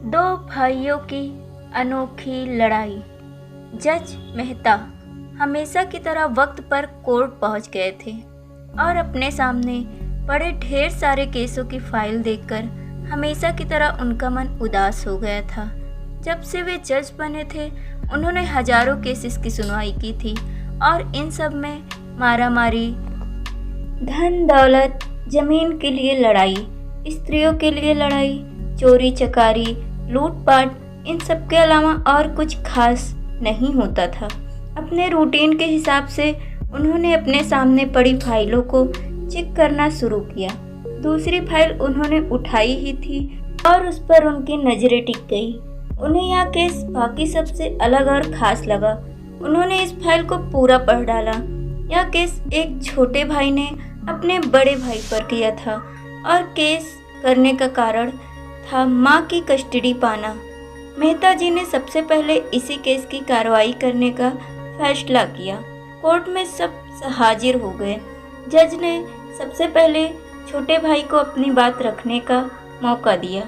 दो भाइयों की अनोखी लड़ाई। जज मेहता हमेशा की तरह वक्त पर कोर्ट पहुंच गए थे और अपने सामने पड़े ढेर सारे केसों की फाइल देखकर हमेशा की तरह उनका मन उदास हो गया था। जब से वे जज बने थे उन्होंने हजारों केसेस की सुनवाई की थी और इन सब में मारामारी, धन दौलत, जमीन के लिए लड़ाई, स्त्रियों के लिए लड़ाई, चोरी चकारी, लूटपाट, इन सब के अलावा और कुछ खास नहीं होता था। अपने रूटीन के हिसाब से उन्होंने अपने सामने पड़ी फाइलों को चेक करना शुरू किया। दूसरी फाइल उन्होंने उठाई ही थी और उस पर उनकी नजरें टिक गई। उन्हें यह केस बाकी सबसे अलग और खास लगा। उन्होंने इस फाइल को पूरा पढ़ डाला। यह केस एक छोटे भाई ने अपने बड़े भाई पर किया था और केस करने का कारण था माँ की कस्टडी पाना। मेहता जी ने सबसे पहले इसी केस की कार्रवाई करने का फैसला किया। कोर्ट में सब हाजिर हो गए। जज ने सबसे पहले छोटे भाई को अपनी बात रखने का मौका दिया।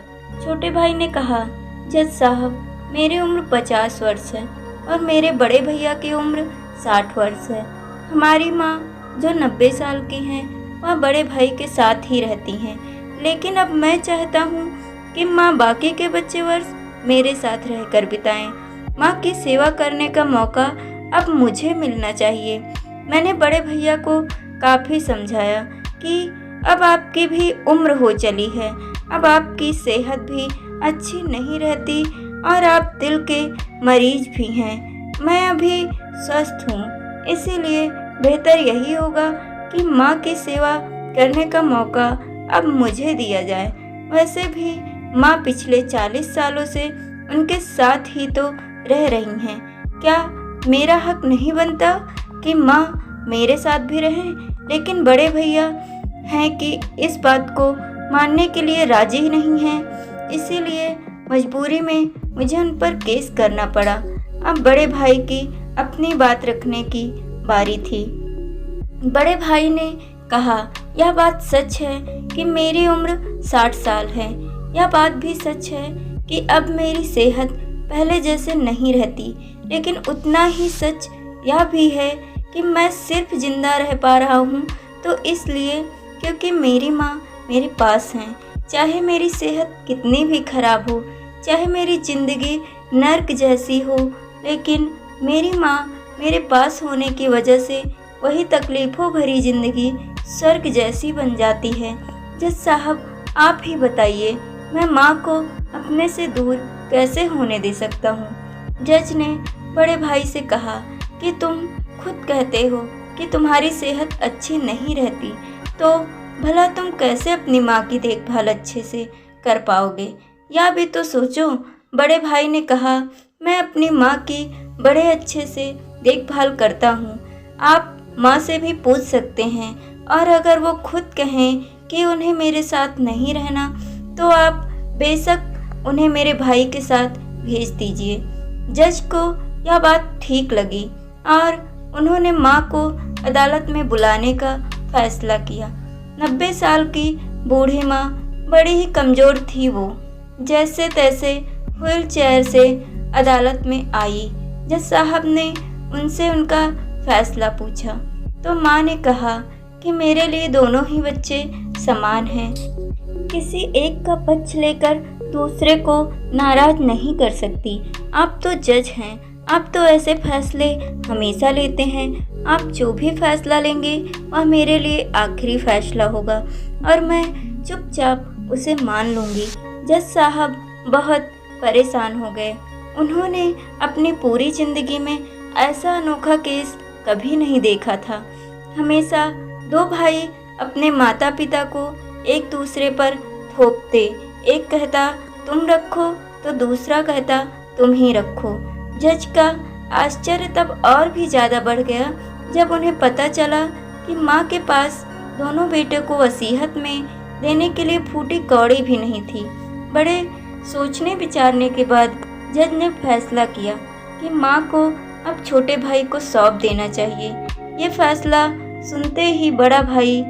छोटे भाई ने कहा, जज साहब, मेरी उम्र 50 वर्ष है और मेरे बड़े भैया की उम्र 60 वर्ष है। हमारी माँ जो 90 साल की हैं वह बड़े भाई के साथ ही रहती हैं, लेकिन अब मैं चाहता हूँ कि माँ बाकी के बच्चे वर्ष मेरे साथ रहकर बिताएं। माँ की सेवा करने का मौका अब मुझे मिलना चाहिए। मैंने बड़े भैया को काफ़ी समझाया कि अब आपकी भी उम्र हो चली है, अब आपकी सेहत भी अच्छी नहीं रहती और आप दिल के मरीज भी हैं। मैं अभी स्वस्थ हूँ, इसीलिए बेहतर यही होगा कि माँ की सेवा करने का मौका अब मुझे दिया जाए। वैसे भी माँ पिछले 40 सालों से उनके साथ ही तो रह रही हैं। क्या मेरा हक नहीं बनता कि माँ मेरे साथ भी रहें? लेकिन बड़े भैया हैं कि इस बात को मानने के लिए राजी ही नहीं हैं, इसीलिए मजबूरी में मुझे उन पर केस करना पड़ा। अब बड़े भाई की अपनी बात रखने की बारी थी। बड़े भाई ने कहा, यह बात सच है कि मेरी उम्र 60 साल है। यह बात भी सच है कि अब मेरी सेहत पहले जैसे नहीं रहती, लेकिन उतना ही सच यह भी है कि मैं सिर्फ जिंदा रह पा रहा हूँ तो इसलिए क्योंकि मेरी माँ मेरे पास हैं। चाहे मेरी सेहत कितनी भी खराब हो, चाहे मेरी ज़िंदगी नर्क जैसी हो, लेकिन मेरी माँ मेरे पास होने की वजह से वही तकलीफ़ों भरी ज़िंदगी स्वर्ग जैसी बन जाती है। जज साहब, आप ही बताइए, मैं माँ को अपने से दूर कैसे होने दे सकता हूँ? जज ने बड़े भाई से कहा कि तुम खुद कहते हो कि तुम्हारी सेहत अच्छी नहीं रहती, तो भला तुम कैसे अपनी माँ की देखभाल अच्छे से कर पाओगे? या भी तो सोचो। बड़े भाई ने कहा, मैं अपनी माँ की बड़े अच्छे से देखभाल करता हूँ। आप माँ से भी पूछ सकते हैं और अगर वो खुद कहें कि उन्हें मेरे साथ नहीं रहना तो आप बेशक उन्हें मेरे भाई के साथ भेज दीजिए। जज को यह बात ठीक लगी और उन्होंने माँ को अदालत में बुलाने का फैसला किया। 90 साल की बूढ़ी माँ बड़ी ही कमज़ोर थी। वो जैसे तैसे व्हील चेयर से अदालत में आई। जज साहब ने उनसे उनका फैसला पूछा तो माँ ने कहा कि मेरे लिए दोनों ही बच्चे समान हैं। किसी एक का पक्ष लेकर दूसरे को नाराज नहीं कर सकती। आप तो जज हैं, आप तो ऐसे फैसले हमेशा लेते हैं। आप जो भी फैसला लेंगे वह मेरे लिए आखिरी फैसला होगा और मैं चुपचाप उसे मान लूँगी। जज साहब बहुत परेशान हो गए। उन्होंने अपनी पूरी ज़िंदगी में ऐसा अनोखा केस कभी नहीं देखा था। हमेशा दो भाई अपने माता पिता को एक दूसरे पर थोपते। एक कहता तुम रखो तो दूसरा कहता तुम ही रखो। जज का आश्चर्य तब और भी ज़्यादा बढ़ गया जब उन्हें पता चला कि माँ के पास दोनों बेटे को वसीयत में देने के लिए फूटी कौड़ी भी नहीं थी। बड़े सोचने विचारने के बाद जज ने फैसला किया कि माँ को अब छोटे भाई को सौंप देना चाहिए। ये फैसला सुनते ही बड़ा भाई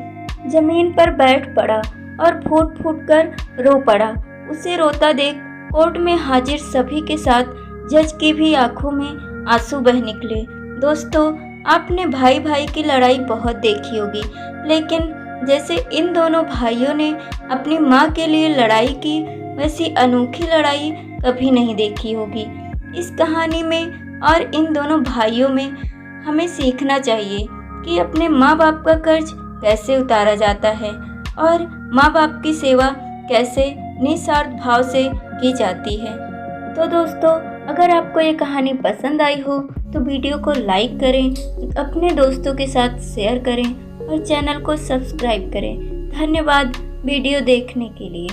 जमीन पर बैठ पड़ा और फूट फूट कर रो पड़ा। उसे रोता देख कोर्ट में हाजिर सभी के साथ जज की भी आंखों में आंसू बह निकले। दोस्तों, आपने भाई भाई की लड़ाई बहुत देखी होगी, लेकिन जैसे इन दोनों भाइयों ने अपनी माँ के लिए लड़ाई की, वैसी अनोखी लड़ाई कभी नहीं देखी होगी। इस कहानी में और इन दोनों भाइयों में हमें सीखना चाहिए कि अपने माँ बाप का कर्ज कैसे उतारा जाता है और माँ बाप की सेवा कैसे निस्वार्थ भाव से की जाती है। तो दोस्तों, अगर आपको ये कहानी पसंद आई हो तो वीडियो को लाइक करें, अपने दोस्तों के साथ शेयर करें और चैनल को सब्सक्राइब करें। धन्यवाद वीडियो देखने के लिए।